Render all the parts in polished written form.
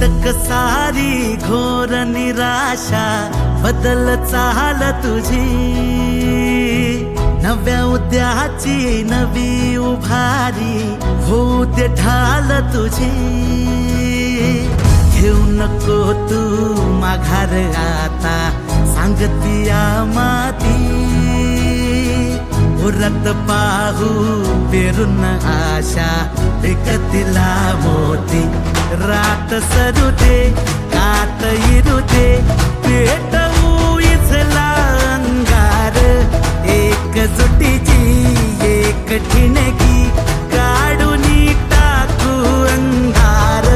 अटक सारी घोर निराशा बदल चाल तुझी, नव्या उद्याची नवी उभारी होऊ दे ढाल तुझी। घेऊ नको तू माघार आता सांगतिया माती, उरत पाहू पेरून आशा विकतिला मोती। रात सरू दे कात इरू दे पेटवू इथला अंगार, एक जुटीची एक ठिणगी काढून टाकू अंधार।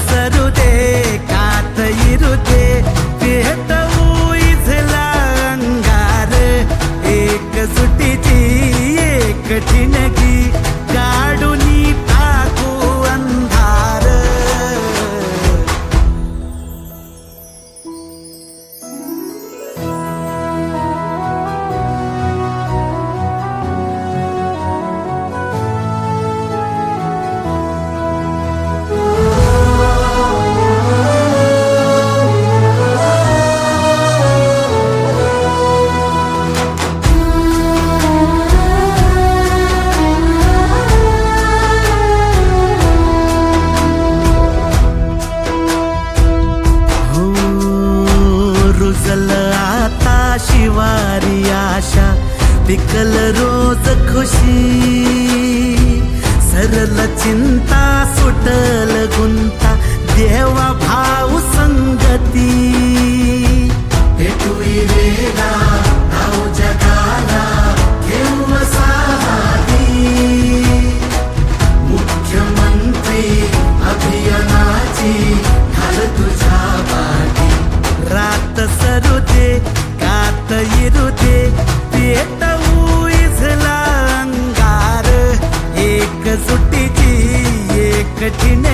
सरू दे कात इरू दे पेटवू इथला अंगार, एक सुटीची एक ठिणगी काढून टाकू अंधार। आता शिवारी आशा पिकल रोज खुशी, सरल चिंता सुटल गुंता देवा भाऊ संगती। भेटू वेला नाव जगाला घेऊ साहारी, मुख्यमंत्री अभियानाची घाल तुझ्या बाटी। रात सरू दे कात इरू दे पेटवू इथला अंगार, एक सुटीची एक ठिणगी